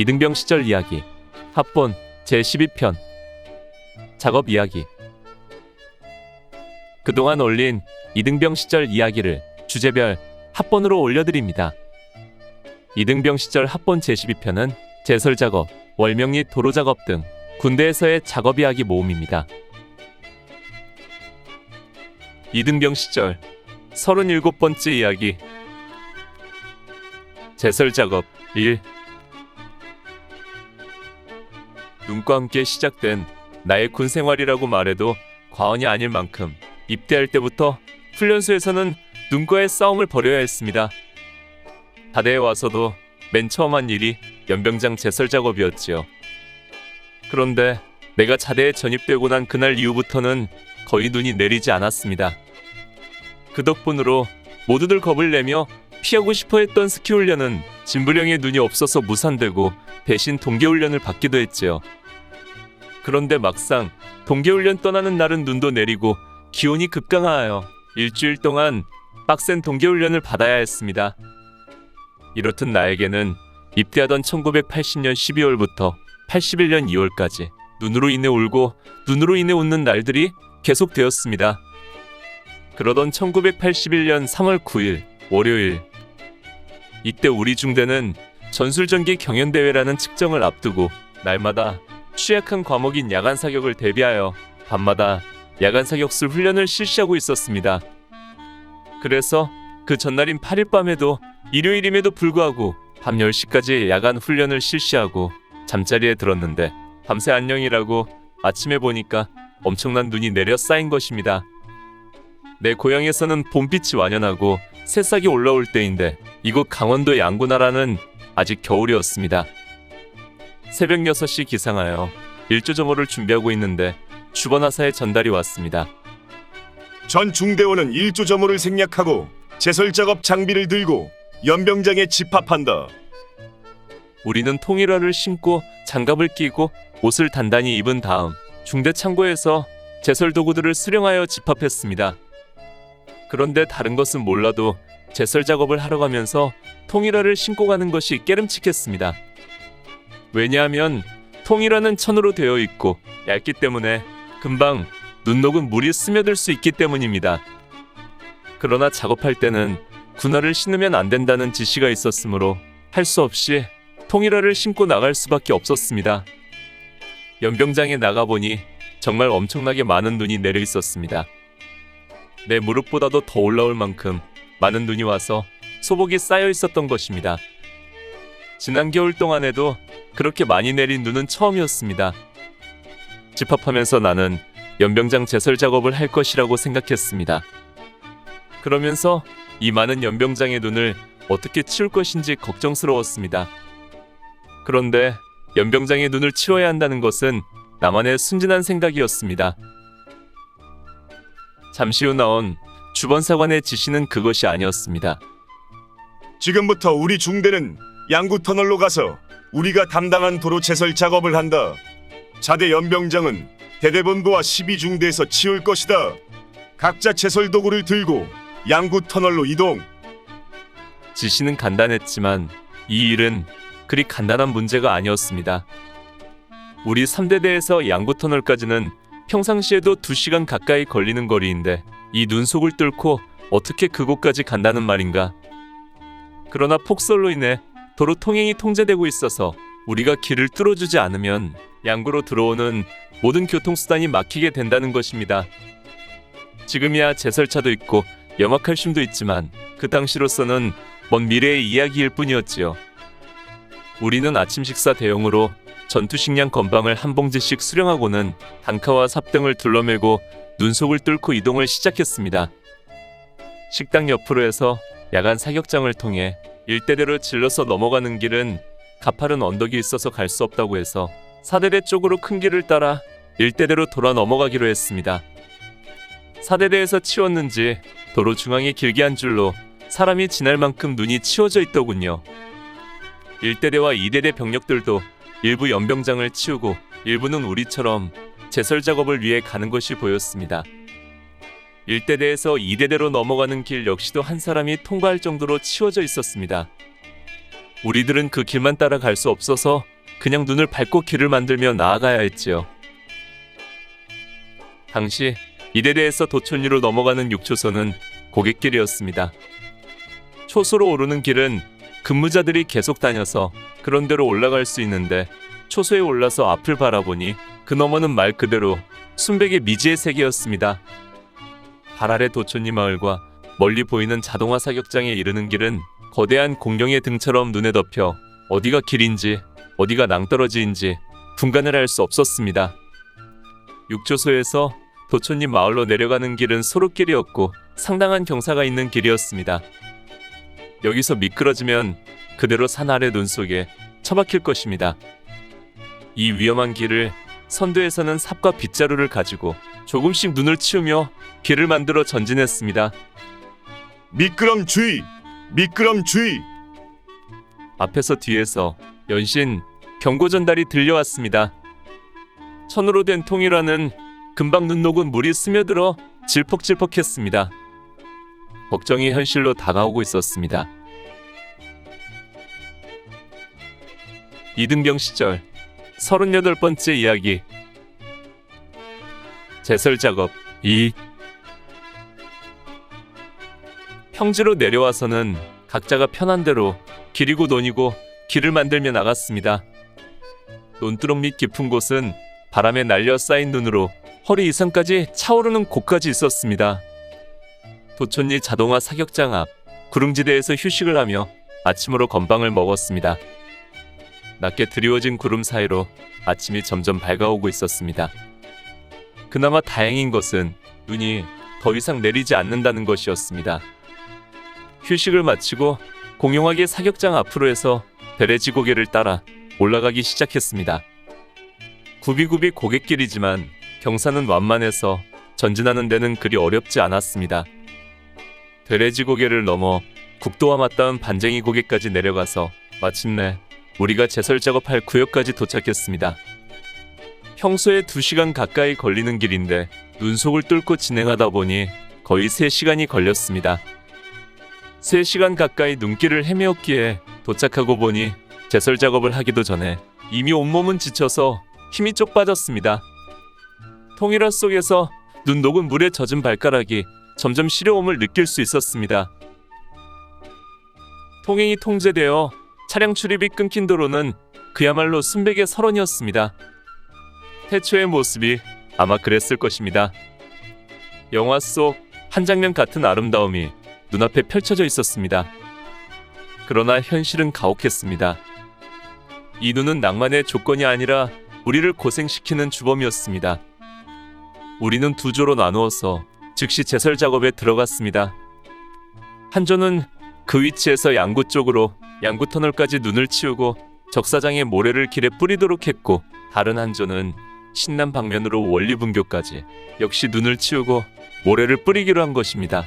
이등병 시절 이야기 합본 제12편 작업 이야기. 그동안 올린 이등병 시절 이야기를 주제별 합본으로 올려드립니다. 이등병 시절 합본 제12편은 제설 작업, 월명리 도로 작업 등 군대에서의 작업 이야기 모음입니다. 이등병 시절 37번째 이야기. 제설 작업 1. 눈과 함께 시작된 나의 군 생활이라고 말해도 과언이 아닐 만큼 입대할 때부터 훈련소에서는 눈과의 싸움을 벌여야 했습니다. 다대에 와서도 맨 처음 한 일이 연병장 제설 작업이었지요. 그런데 내가 자대에 전입되고 난 그날 이후부터는 거의 눈이 내리지 않았습니다. 그 덕분으로 모두들 겁을 내며 피하고 싶어 했던 스키 훈련은 진부령의 눈이 없어서 무산되고 대신 동계훈련을 받기도 했지요. 그런데 막상 동계훈련 떠나는 날은 눈도 내리고 기온이 급강하여 일주일 동안 빡센 동계훈련을 받아야 했습니다. 이렇듯 나에게는 입대하던 1980년 12월부터 81년 2월까지 눈으로 인해 울고 눈으로 인해 웃는 날들이 계속되었습니다. 그러던 1981년 3월 9일 월요일, 이때 우리 중대는 전술전기 경연대회라는 측정을 앞두고 날마다 취약한 과목인 야간 사격을 대비하여 밤마다 야간 사격술 훈련을 실시하고 있었습니다. 그래서 그 전날인 8일 밤에도 일요일임에도 불구하고 밤 10시까지 야간 훈련을 실시하고 잠자리에 들었는데 밤새 안녕이라고 아침에 보니까 엄청난 눈이 내려 쌓인 것입니다. 내 고향에서는 봄빛이 완연하고 새싹이 올라올 때인데 이곳 강원도 양구나라는 아직 겨울이었습니다. 새벽 6시 기상하여 일조점호를 준비하고 있는데 주번하사의 전달이 왔습니다. 전 중대원은 일조점호를 생략하고 제설 작업 장비를 들고 연병장에 집합한다. 우리는 통일화를 신고 장갑을 끼고 옷을 단단히 입은 다음 중대 창고에서 제설 도구들을 수령하여 집합했습니다. 그런데 다른 것은 몰라도 제설 작업을 하러 가면서 통일화를 신고 가는 것이 깨름칙했습니다. 왜냐하면 통일화는 천으로 되어 있고 얇기 때문에 금방 눈 녹은 물이 스며들 수 있기 때문입니다. 그러나 작업할 때는 군화를 신으면 안 된다는 지시가 있었으므로 할 수 없이 통일화를 신고 나갈 수밖에 없었습니다. 연병장에 나가보니 정말 엄청나게 많은 눈이 내려 있었습니다. 내 무릎보다도 더 올라올 만큼 많은 눈이 와서 소복이 쌓여 있었던 것입니다. 지난 겨울 동안에도 그렇게 많이 내린 눈은 처음이었습니다. 집합하면서 나는 연병장 제설 작업을 할 것이라고 생각했습니다. 그러면서 이 많은 연병장의 눈을 어떻게 치울 것인지 걱정스러웠습니다. 그런데 연병장의 눈을 치워야 한다는 것은 나만의 순진한 생각이었습니다. 잠시 후 나온 주번사관의 지시는 그것이 아니었습니다. 지금부터 우리 중대는 양구터널로 가서 우리가 담당한 도로 제설 작업을 한다. 자대 연병장은 대대본부와 12중대에서 치울 것이다. 각자 제설 도구를 들고 양구터널로 이동. 지시는 간단했지만 이 일은 그리 간단한 문제가 아니었습니다. 우리 3대대에서 양구터널까지는 평상시에도 2시간 가까이 걸리는 거리인데 이 눈속을 뚫고 어떻게 그곳까지 간다는 말인가. 그러나 폭설로 인해 도로 통행이 통제되고 있어서 우리가 길을 뚫어주지 않으면 양구로 들어오는 모든 교통수단이 막히게 된다는 것입니다. 지금이야 제설차도 있고 염화칼슘도 있지만 그 당시로서는 먼 미래의 이야기일 뿐이었지요. 우리는 아침 식사 대용으로 전투식량 건방을 한 봉지씩 수령하고는 단카와 삽 등을 둘러매고 눈속을 뚫고 이동을 시작했습니다. 식당 옆으로 해서 야간 사격장을 통해 일대대로 질러서 넘어가는 길은 가파른 언덕이 있어서 갈 수 없다고 해서 4대대 쪽으로 큰 길을 따라 일대대로 돌아 넘어가기로 했습니다. 4대대에서 치웠는지 도로 중앙에 길게 한 줄로 사람이 지날 만큼 눈이 치워져 있더군요. 1대대와 2대대 병력들도 일부 연병장을 치우고 일부는 우리처럼 제설 작업을 위해 가는 것이 보였습니다. 1대대에서 2대대로 넘어가는 길 역시도 한 사람이 통과할 정도로 치워져 있었습니다. 우리들은 그 길만 따라 갈 수 없어서 그냥 눈을 밟고 길을 만들며 나아가야 했지요. 당시 이대대에서 도촌리로 넘어가는 6초선은 고갯길이었습니다. 초소로 오르는 길은 근무자들이 계속 다녀서 그런 데로 올라갈 수 있는데 초소에 올라서 앞을 바라보니 그 너머는 말 그대로 순백의 미지의 세계였습니다. 발 아래 도촌리 마을과 멀리 보이는 자동화 사격장에 이르는 길은 거대한 공룡의 등처럼 눈에 덮여 어디가 길인지 어디가 낭떠러지인지 분간을 할 수 없었습니다. 6초소에서 도촌리 마을로 내려가는 길은 소로길이었고 상당한 경사가 있는 길이었습니다. 여기서 미끄러지면 그대로 산 아래 눈 속에 처박힐 것입니다. 이 위험한 길을 선두에서는 삽과 빗자루를 가지고 조금씩 눈을 치우며 길을 만들어 전진했습니다. 미끄럼 주의! 미끄럼 주의! 앞에서 뒤에서 연신 경고 전달이 들려왔습니다. 천으로 된 통이라는 금방 눈 녹은 물이 스며들어 질퍽질퍽했습니다. 걱정이 현실로 다가오고 있었습니다. 이등병 시절 38번째 이야기. 제설 작업 2. 평지로 내려와서는 각자가 편한 대로 길이고 논이고 길을 만들며 나갔습니다. 논두렁 밑 깊은 곳은 바람에 날려 쌓인 눈으로 허리 이상까지 차오르는 곳까지 있었습니다. 도촌리 자동화 사격장 앞 구릉지대에서 휴식을 하며 아침으로 건빵을 먹었습니다. 낮게 드리워진 구름 사이로 아침이 점점 밝아오고 있었습니다. 그나마 다행인 것은 눈이 더 이상 내리지 않는다는 것이었습니다. 휴식을 마치고 공용하게 사격장 앞으로 해서 베레지 고개를 따라 올라가기 시작했습니다. 굽이굽이 고갯길이지만 경사는 완만해서 전진하는 데는 그리 어렵지 않았습니다. 베레지 고개를 넘어 국도와 맞닿은 반쟁이 고개까지 내려가서 마침내 우리가 제설 작업할 구역까지 도착했습니다. 평소에 2시간 가까이 걸리는 길인데 눈속을 뚫고 진행하다 보니 거의 3시간이 걸렸습니다. 3시간 가까이 눈길을 헤매었기에 도착하고 보니 제설 작업을 하기도 전에 이미 온몸은 지쳐서 힘이 쪽 빠졌습니다. 통일화 속에서 눈 녹은 물에 젖은 발가락이 점점 시려움을 느낄 수 있었습니다. 통행이 통제되어 차량 출입이 끊긴 도로는 그야말로 순백의 설원이었습니다. 태초의 모습이 아마 그랬을 것입니다. 영화 속 한 장면 같은 아름다움이 눈앞에 펼쳐져 있었습니다. 그러나 현실은 가혹했습니다. 이 눈은 낭만의 조건이 아니라 우리를 고생시키는 주범이었습니다. 우리는 2조로 나누어서 즉시 제설 작업에 들어갔습니다. 한 조는 그 위치에서 양구 쪽으로 양구 터널까지 눈을 치우고 적사장의 모래를 길에 뿌리도록 했고, 다른 한 조는 신남 방면으로 원리분교까지 역시 눈을 치우고 모래를 뿌리기로 한 것입니다.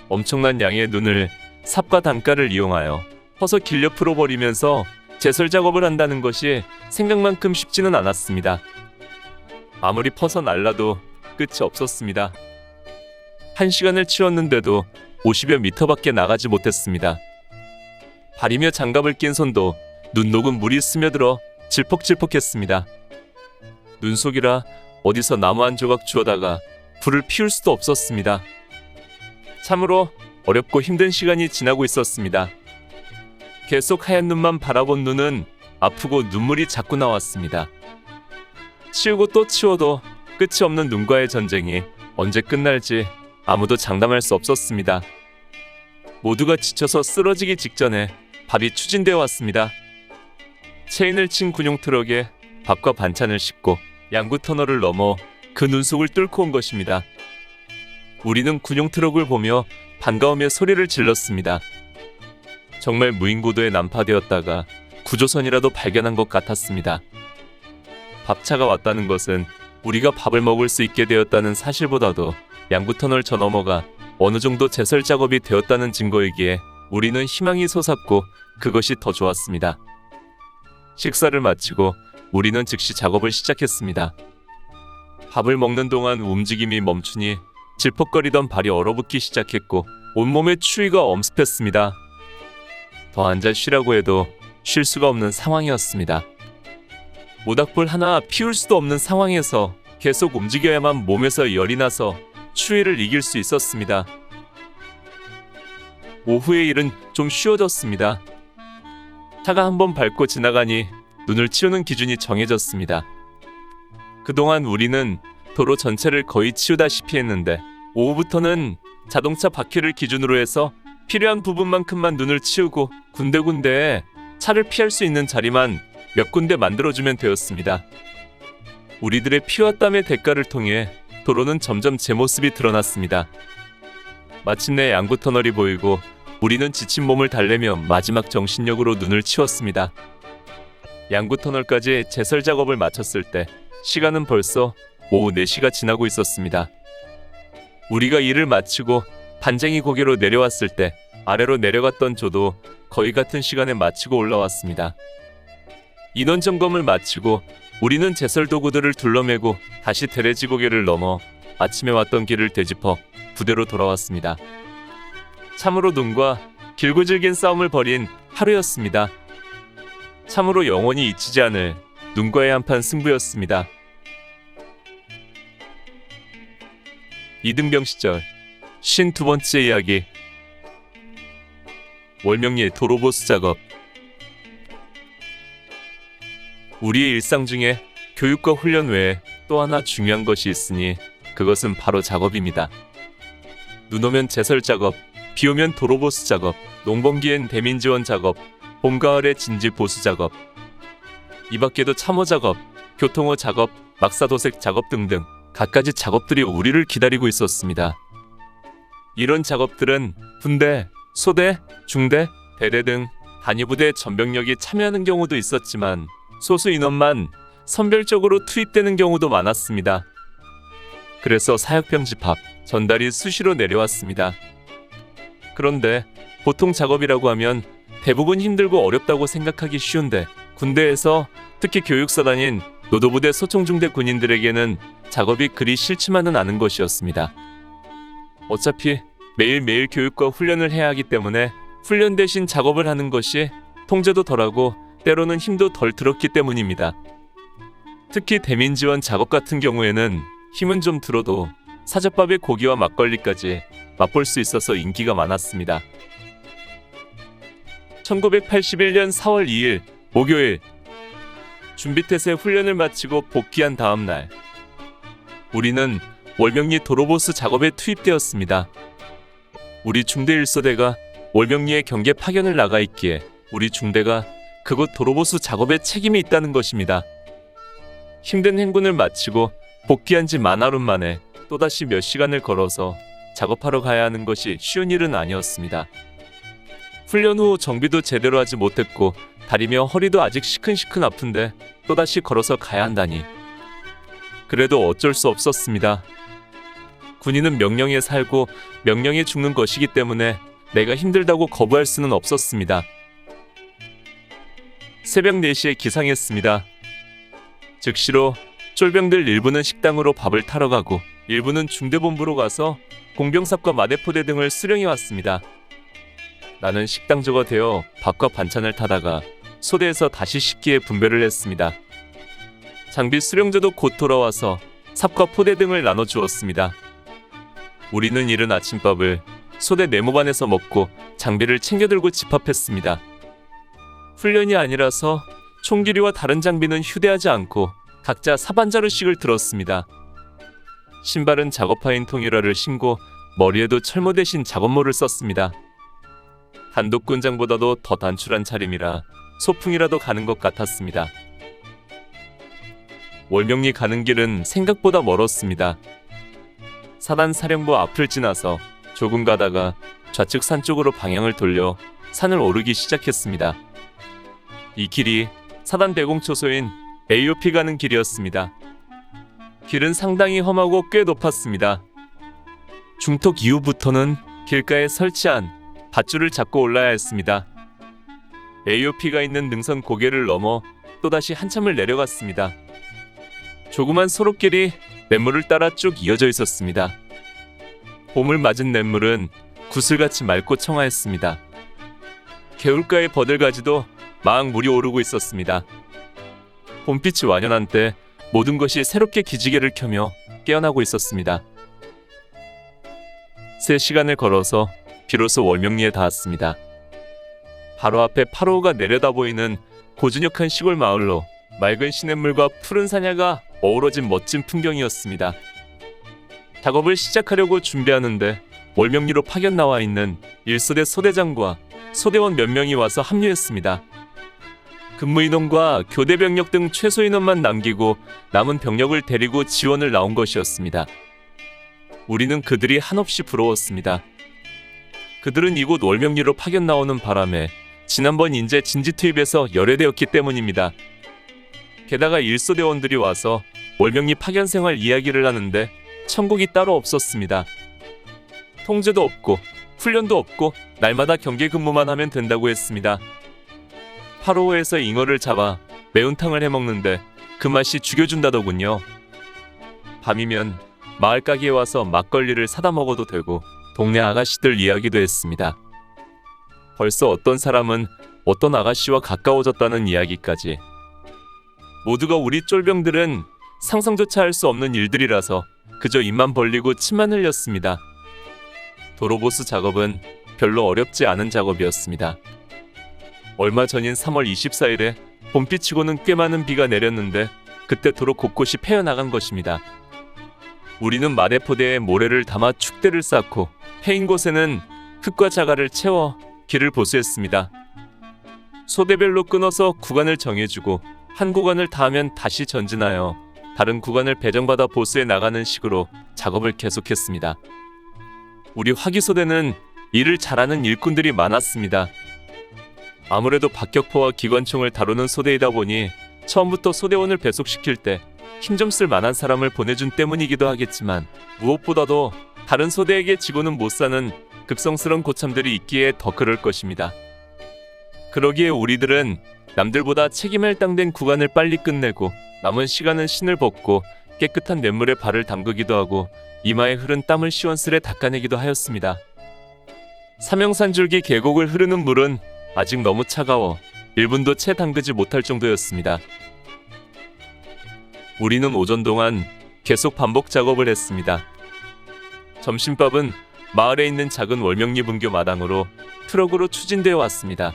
엄청난 양의 눈을 삽과 단가를 이용하여 퍼서 길려 풀어버리면서 제설 작업을 한다는 것이 생각만큼 쉽지는 않았습니다. 아무리 퍼서 날라도 끝이 없었습니다. 1시간을 치웠는데도 50여 미터밖에 나가지 못했습니다. 발이며 장갑을 낀 손도 눈 녹은 물이 스며들어 질퍽질퍽했습니다. 눈속이라 어디서 나무 한 조각 주워다가 불을 피울 수도 없었습니다. 참으로 어렵고 힘든 시간이 지나고 있었습니다. 계속 하얀 눈만 바라본 눈은 아프고 눈물이 자꾸 나왔습니다. 치우고 또 치워도 끝이 없는 눈과의 전쟁이 언제 끝날지 아무도 장담할 수 없었습니다. 모두가 지쳐서 쓰러지기 직전에 밥이 추진되어 왔습니다. 체인을 친 군용 트럭에 밥과 반찬을 싣고 양구 터널을 넘어 그 눈속을 뚫고 온 것입니다. 우리는 군용 트럭을 보며 반가우며 소리를 질렀습니다. 정말 무인고도에 난파되었다가 구조선이라도 발견한 것 같았습니다. 밥차가 왔다는 것은 우리가 밥을 먹을 수 있게 되었다는 사실보다도 양구터널 저 너머가 어느 정도 제설 작업이 되었다는 증거이기에 우리는 희망이 솟았고 그것이 더 좋았습니다. 식사를 마치고 우리는 즉시 작업을 시작했습니다. 밥을 먹는 동안 움직임이 멈추니 질퍽거리던 발이 얼어붙기 시작했고 온몸에 추위가 엄습했습니다. 더 앉아 쉬라고 해도 쉴 수가 없는 상황이었습니다. 모닥불 하나 피울 수도 없는 상황에서 계속 움직여야만 몸에서 열이 나서 추위를 이길 수 있었습니다. 오후의 일은 좀 쉬워졌습니다. 차가 한번 밟고 지나가니 눈을 치우는 기준이 정해졌습니다. 그동안 우리는 도로 전체를 거의 치우다시피 했는데 오후부터는 자동차 바퀴를 기준으로 해서 필요한 부분만큼만 눈을 치우고 군데군데에 차를 피할 수 있는 자리만 몇 군데 만들어주면 되었습니다. 우리들의 피와 땀의 대가를 통해 도로는 점점 제 모습이 드러났습니다. 마침내 양구터널이 보이고 우리는 지친 몸을 달래며 마지막 정신력으로 눈을 치웠습니다. 양구터널까지 제설 작업을 마쳤을 때 시간은 벌써 오후 4시가 지나고 있었습니다. 우리가 일을 마치고 반쟁이 고개로 내려왔을 때 아래로 내려갔던 조도 거의 같은 시간에 마치고 올라왔습니다. 인원 점검을 마치고 우리는 제설 도구들을 둘러매고 다시 대레지 고개를 넘어 아침에 왔던 길을 되짚어 부대로 돌아왔습니다. 참으로 눈과 길고 질긴 싸움을 벌인 하루였습니다. 참으로 영원히 잊히지 않을 눈과의 한판 승부였습니다. 이등병 시절 52번째 이야기. 월명리 도로보수 작업. 우리의 일상 중에 교육과 훈련 외에 또 하나 중요한 것이 있으니 그것은 바로 작업입니다. 눈 오면 제설 작업, 비 오면 도로보수 작업, 농번기엔 대민 지원 작업, 봄 가을에 진지 보수 작업. 이 밖에도 참호 작업, 교통호 작업, 막사도색 작업 등등 갖가지 작업들이 우리를 기다리고 있었습니다. 이런 작업들은 분대, 소대, 중대, 대대 등 단위부대 전병력이 참여하는 경우도 있었지만 소수 인원만 선별적으로 투입되는 경우도 많았습니다. 그래서 사역병 집합, 전달이 수시로 내려왔습니다. 그런데 보통 작업이라고 하면 대부분 힘들고 어렵다고 생각하기 쉬운데 군대에서 특히 교육사단인 노도부대 소총중대 군인들에게는 작업이 그리 싫지만은 않은 것이었습니다. 어차피 매일매일 교육과 훈련을 해야 하기 때문에 훈련 대신 작업을 하는 것이 통제도 덜하고 때로는 힘도 덜 들었기 때문입니다. 특히 대민지원 작업 같은 경우에는 힘은 좀 들어도 사젓밥에 고기와 막걸리까지 맛볼 수 있어서 인기가 많았습니다. 1981년 4월 2일 목요일, 준비태세 훈련을 마치고 복귀한 다음 날 우리는 월명리 도로보수 작업에 투입되었습니다. 우리 중대 1소대가 월명리에 경계 파견을 나가 있기에 우리 중대가 그곳 도로보수 작업에 책임이 있다는 것입니다. 힘든 행군을 마치고 복귀한 지 만하루 만에 또다시 몇 시간을 걸어서 작업하러 가야 하는 것이 쉬운 일은 아니었습니다. 훈련 후 정비도 제대로 하지 못했고 다리며 허리도 아직 시큰시큰 아픈데 또다시 걸어서 가야 한다니. 그래도 어쩔 수 없었습니다. 군인은 명령에 살고 명령에 죽는 것이기 때문에 내가 힘들다고 거부할 수는 없었습니다. 새벽 4시에 기상했습니다. 즉시로 쫄병들 일부는 식당으로 밥을 타러 가고 일부는 중대본부로 가서 공병삽과 마대포대 등을 수령해 왔습니다. 나는 식당조가 되어 밥과 반찬을 타다가 소대에서 다시 식기에 분배를 했습니다. 장비 수령자도 곧 돌아와서 삽과 포대 등을 나눠주었습니다. 우리는 이른 아침밥을 소대 네모반에서 먹고 장비를 챙겨들고 집합했습니다. 훈련이 아니라서 총기류와 다른 장비는 휴대하지 않고 각자 사반자루씩을 들었습니다. 신발은 작업화인 통일화를 신고 머리에도 철모 대신 작업모를 썼습니다. 단독군장보다도 더 단출한 차림이라 소풍이라도 가는 것 같았습니다. 월명리 가는 길은 생각보다 멀었습니다. 사단 사령부 앞을 지나서 조금 가다가 좌측 산 쪽으로 방향을 돌려 산을 오르기 시작했습니다. 이 길이 사단 대공초소인 AOP 가는 길이었습니다. 길은 상당히 험하고 꽤 높았습니다. 중턱 이후부터는 길가에 설치한 밧줄을 잡고 올라야 했습니다. AOP가 있는 능선 고개를 넘어 또다시 한참을 내려갔습니다. 조그만 소록길이 냇물을 따라 쭉 이어져 있었습니다. 봄을 맞은 냇물은 구슬같이 맑고 청아했습니다. 개울가의 버들가지도 막 물이 오르고 있었습니다. 봄빛이 완연한 때 모든 것이 새롭게 기지개를 켜며 깨어나고 있었습니다. 3시간을 걸어서 비로소 월명리에 닿았습니다. 바로 앞에 파로우가 내려다 보이는 고즈넉한 시골 마을로 맑은 시냇물과 푸른 산야가 어우러진 멋진 풍경이었습니다. 작업을 시작하려고 준비하는데 월명리로 파견 나와 있는 1소대 소대장과 소대원 몇 명이 와서 합류했습니다. 근무인원과 교대 병력 등 최소 인원만 남기고 남은 병력을 데리고 지원을 나온 것이었습니다. 우리는 그들이 한없이 부러웠습니다. 그들은 이곳 월명리로 파견 나오는 바람에 지난번 인재 진지 투입에서 열애되었기 때문입니다. 게다가 1소대원들이 와서 월명리 파견 생활 이야기를 하는데 천국이 따로 없었습니다. 통제도 없고 훈련도 없고 날마다 경계 근무만 하면 된다고 했습니다. 파로우에서 잉어를 잡아 매운탕을 해먹는데 그 맛이 죽여준다더군요. 밤이면 마을 가게에 와서 막걸리를 사다 먹어도 되고 동네 아가씨들 이야기도 했습니다. 벌써 어떤 사람은 어떤 아가씨와 가까워졌다는 이야기까지. 모두가 우리 쫄병들은 상상조차 할 수 없는 일들이라서 그저 입만 벌리고 침만 흘렸습니다. 도로보수 작업은 별로 어렵지 않은 작업이었습니다. 얼마 전인 3월 24일에 봄비치고는 꽤 많은 비가 내렸는데 그때 도로 곳곳이 패여나간 것입니다. 우리는 마대포대에 모래를 담아 축대를 쌓고 패인 곳에는 흙과 자갈을 채워 길을 보수했습니다. 소대별로 끊어서 구간을 정해주고 한 구간을 다 하면 다시 전진하여 다른 구간을 배정받아 보수해 나가는 식으로 작업을 계속했습니다. 우리 화기소대는 일을 잘하는 일꾼들이 많았습니다. 아무래도 박격포와 기관총을 다루는 소대이다 보니 처음부터 소대원을 배속시킬 때 힘 좀 쓸 만한 사람을 보내준 때문이기도 하겠지만 무엇보다도 다른 소대에게 지고는 못 사는 극성스러운 고참들이 있기에 더 그럴 것입니다. 그러기에 우리들은 남들보다 책임에 해당된 구간을 빨리 끝내고 남은 시간은 신을 벗고 깨끗한 냇물에 발을 담그기도 하고 이마에 흐른 땀을 시원스레 닦아내기도 하였습니다. 삼형산줄기 계곡을 흐르는 물은 아직 너무 차가워 1분도 채 담그지 못할 정도였습니다. 우리는 오전 동안 계속 반복 작업을 했습니다. 점심밥은 마을에 있는 작은 월명리 분교 마당으로 트럭으로 추진되어 왔습니다.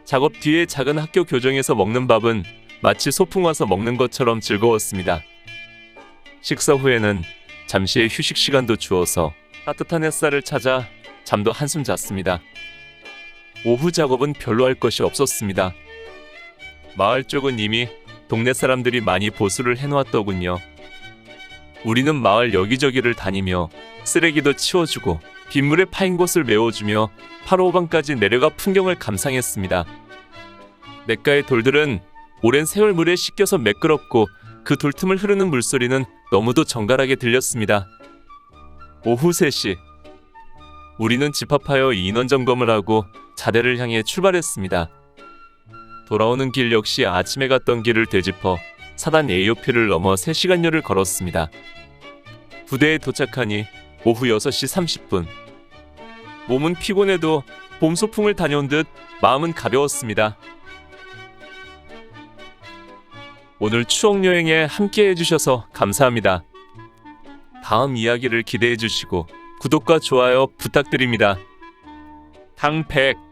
작업 뒤에 작은 학교 교정에서 먹는 밥은 마치 소풍 와서 먹는 것처럼 즐거웠습니다. 식사 후에는 잠시의 휴식 시간도 주어서 따뜻한 햇살을 찾아 잠도 한숨 잤습니다. 오후 작업은 별로 할 것이 없었습니다. 마을 쪽은 이미 동네 사람들이 많이 보수를 해놓았더군요. 우리는 마을 여기저기를 다니며 쓰레기도 치워주고 빗물에 파인 곳을 메워주며 파로오방까지 내려가 풍경을 감상했습니다. 냇가의 돌들은 오랜 세월 물에 씻겨서 매끄럽고 그 돌틈을 흐르는 물소리는 너무도 정갈하게 들렸습니다. 오후 3시 우리는 집합하여 인원 점검을 하고 자대를 향해 출발했습니다. 돌아오는 길 역시 아침에 갔던 길을 되짚어 사단 AOP를 넘어 3시간여를 걸었습니다. 부대에 도착하니 오후 6시 30분. 몸은 피곤해도 봄 소풍을 다녀온 듯 마음은 가벼웠습니다. 오늘 추억 여행에 함께 해주셔서 감사합니다. 다음 이야기를 기대해 주시고 구독과 좋아요 부탁드립니다. 당100